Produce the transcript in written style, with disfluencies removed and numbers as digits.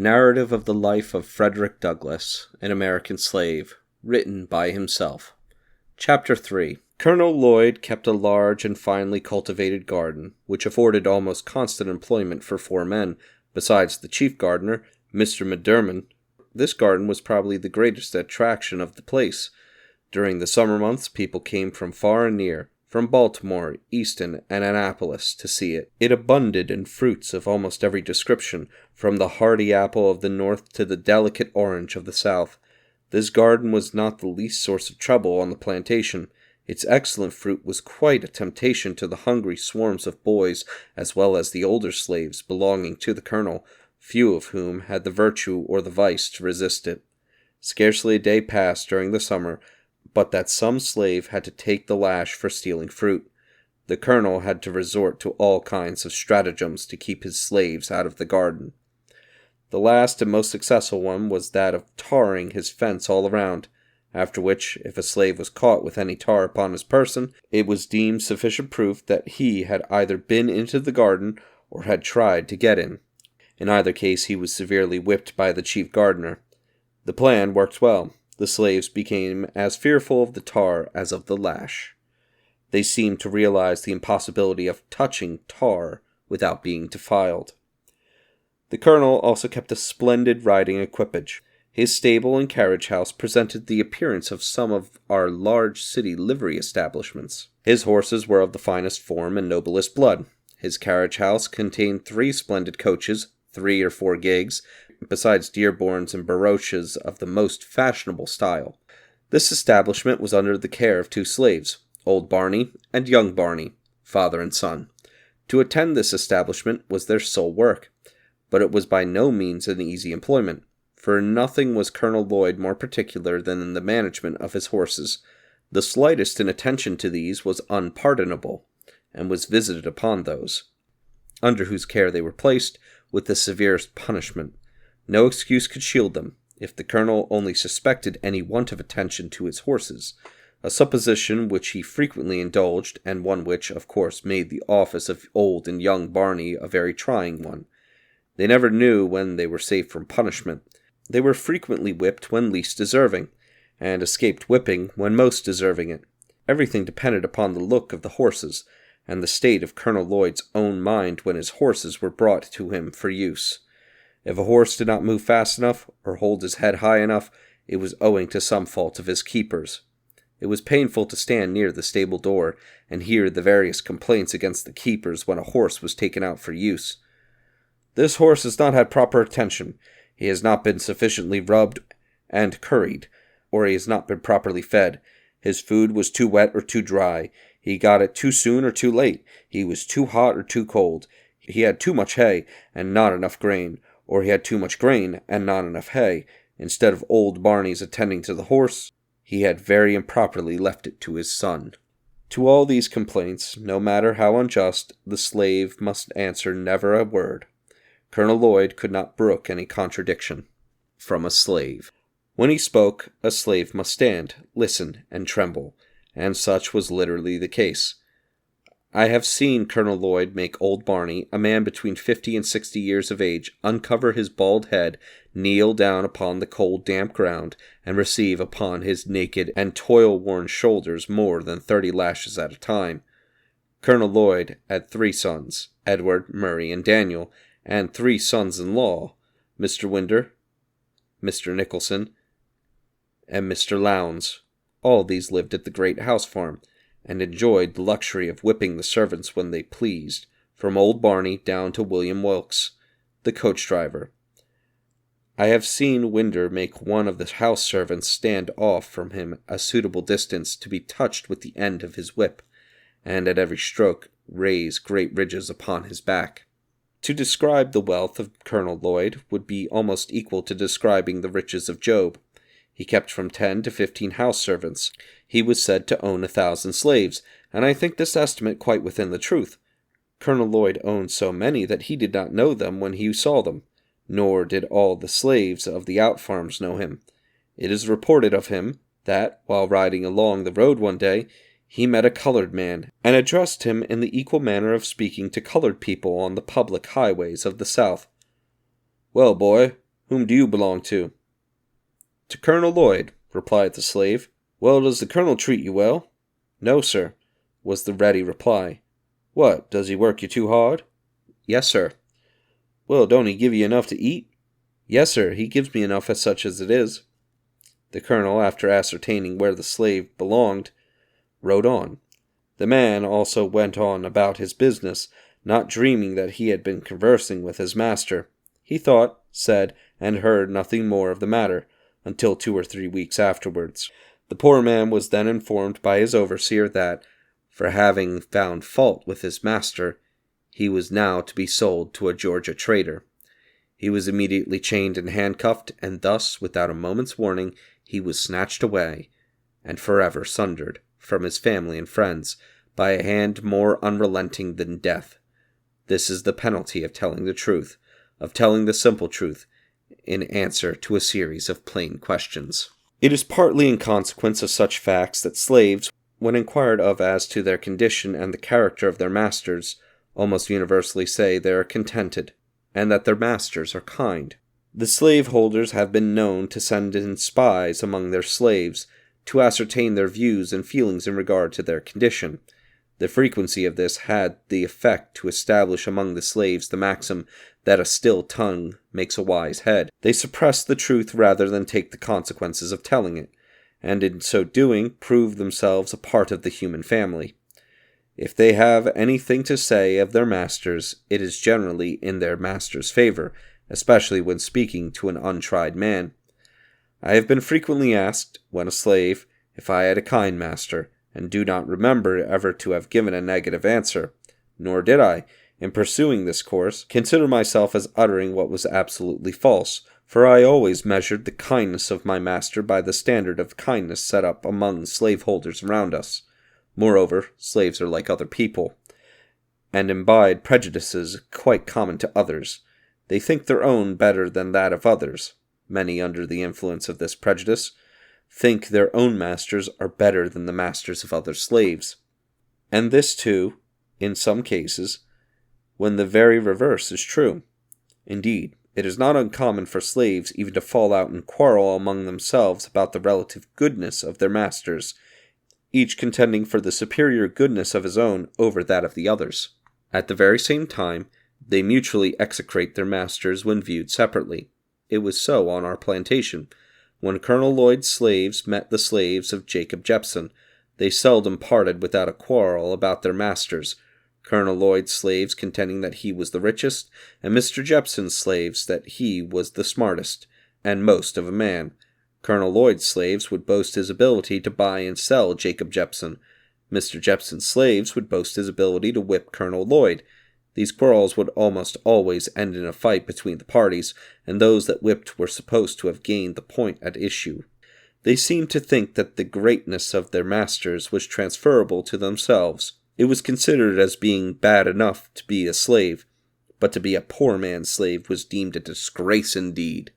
Narrative of the Life of Frederick Douglass, an American Slave, written by himself. Chapter 3. Colonel Lloyd kept a large and finely cultivated garden, which afforded almost constant employment for 4 men, besides the chief gardener, Mr. McDermott. This garden was probably the greatest attraction of the place. During the summer months, people came from far and near, from Baltimore, Easton, and Annapolis, to see it. It abounded in fruits of almost every description, from the hardy apple of the north to the delicate orange of the south. This garden was not the least source of trouble on the plantation. Its excellent fruit was quite a temptation to the hungry swarms of boys, as well as the older slaves belonging to the colonel, few of whom had the virtue or the vice to resist it. Scarcely a day passed during the summer but that some slave had to take the lash for stealing fruit. The colonel had to resort to all kinds of stratagems to keep his slaves out of the garden. The last and most successful one was that of tarring his fence all around, after which, if a slave was caught with any tar upon his person, it was deemed sufficient proof that he had either been into the garden or had tried to get in. In either case he was severely whipped by the chief gardener. The plan worked well. The slaves became as fearful of the tar as of the lash. They seemed to realize the impossibility of touching tar without being defiled. The colonel also kept a splendid riding equipage. His stable and carriage house presented the appearance of some of our large city livery establishments. His horses were of the finest form and noblest blood. His carriage house contained 3 splendid coaches, 3 or 4 gigs, besides Dearborns and barouches of the most fashionable style. This establishment was under the care of 2 slaves, old Barney and young Barney, father and son. To attend this establishment was their sole work, but it was by no means an easy employment, for nothing was Colonel Lloyd more particular than in the management of his horses. The slightest inattention to these was unpardonable, and was visited upon those, under whose care they were placed, with the severest punishment. No excuse could shield them, if the colonel only suspected any want of attention to his horses, a supposition which he frequently indulged, and one which, of course, made the office of old and young Barney a very trying one. They never knew when they were safe from punishment. They were frequently whipped when least deserving, and escaped whipping when most deserving it. Everything depended upon the look of the horses, and the state of Colonel Lloyd's own mind when his horses were brought to him for use. If a horse did not move fast enough, or hold his head high enough, it was owing to some fault of his keeper's. It was painful to stand near the stable door, and hear the various complaints against the keepers when a horse was taken out for use. "This horse has not had proper attention. He has not been sufficiently rubbed and curried, or he has not been properly fed. His food was too wet or too dry. He got it too soon or too late. He was too hot or too cold. He had too much hay and not enough grain, or he had too much grain and not enough hay. Instead of old Barney's attending to the horse, he had very improperly left it to his son." To all these complaints, no matter how unjust, the slave must answer never a word. Colonel Lloyd could not brook any contradiction from a slave. When he spoke, a slave must stand, listen, and tremble, and such was literally the case. I have seen Colonel Lloyd make old Barney, a man between 50 and 60 years of age, uncover his bald head, kneel down upon the cold, damp ground, and receive upon his naked and toil-worn shoulders more than 30 lashes at a time. Colonel Lloyd had 3 sons, Edward, Murray, and Daniel, and 3 sons-in-law, Mr. Winder, Mr. Nicholson, and Mr. Lowndes. All these lived at the great house farm, and enjoyed the luxury of whipping the servants when they pleased, from old Barney down to William Wilkes, the coach-driver. I have seen Winder make one of the house servants stand off from him a suitable distance to be touched with the end of his whip, and at every stroke raise great ridges upon his back. To describe the wealth of Colonel Lloyd would be almost equal to describing the riches of Job. He kept from 10 to 15 house servants. He was said to own 1,000 slaves, and I think this estimate quite within the truth. Colonel Lloyd owned so many that he did not know them when he saw them, nor did all the slaves of the out-farms know him. It is reported of him that, while riding along the road one day, he met a colored man, and addressed him in the equal manner of speaking to colored people on the public highways of the South. "Well, boy, Whom do you belong to?" "To Colonel Lloyd," replied the slave. "Well, does the colonel treat you well?" "No, sir," was the ready reply. "What, does he work you too hard?" "Yes, sir." "Well, don't he give you enough to eat?" "Yes, sir, he gives me enough as such as it is." The colonel, after ascertaining where the slave belonged, rode on. The man also went on about his business, not dreaming that he had been conversing with his master. He thought, said, and heard nothing more of the matter, until 2 or 3 weeks afterwards. The poor man was then informed by his overseer that, for having found fault with his master, he was now to be sold to a Georgia trader. He was immediately chained and handcuffed, and thus, without a moment's warning, he was snatched away, and forever sundered from his family and friends, by a hand more unrelenting than death. This is the penalty of telling the truth, of telling the simple truth, in answer to a series of plain questions. It is partly in consequence of such facts that slaves, when inquired of as to their condition and the character of their masters, almost universally say they are contented, and that their masters are kind. The slaveholders have been known to send in spies among their slaves, to ascertain their views and feelings in regard to their condition. The frequency of this had the effect to establish among the slaves the maxim that a still tongue makes a wise head. They suppress the truth rather than take the consequences of telling it, and in so doing prove themselves a part of the human family. If they have anything to say of their masters, it is generally in their master's favor, especially when speaking to an untried man. I have been frequently asked, when a slave, if I had a kind master, and do not remember ever to have given a negative answer, nor did I, in pursuing this course, consider myself as uttering what was absolutely false, for I always measured the kindness of my master by the standard of kindness set up among slaveholders around us. Moreover, slaves are like other people, and imbibe prejudices quite common to others. They think their own better than that of others. Many, under the influence of this prejudice, think their own masters are better than the masters of other slaves. And this, too, in some cases, when the very reverse is true. Indeed, it is not uncommon for slaves even to fall out and quarrel among themselves about the relative goodness of their masters, each contending for the superior goodness of his own over that of the others. At the very same time, they mutually execrate their masters when viewed separately. It was so on our plantation. When Colonel Lloyd's slaves met the slaves of Jacob Jepson, they seldom parted without a quarrel about their masters, Colonel Lloyd's slaves contending that he was the richest, and Mr. Jepson's slaves that he was the smartest, and most of a man. Colonel Lloyd's slaves would boast his ability to buy and sell Jacob Jepson. Mr. Jepson's slaves would boast his ability to whip Colonel Lloyd. These quarrels would almost always end in a fight between the parties, and those that whipped were supposed to have gained the point at issue. They seemed to think that the greatness of their masters was transferable to themselves. It was considered as being bad enough to be a slave, but to be a poor man's slave was deemed a disgrace indeed.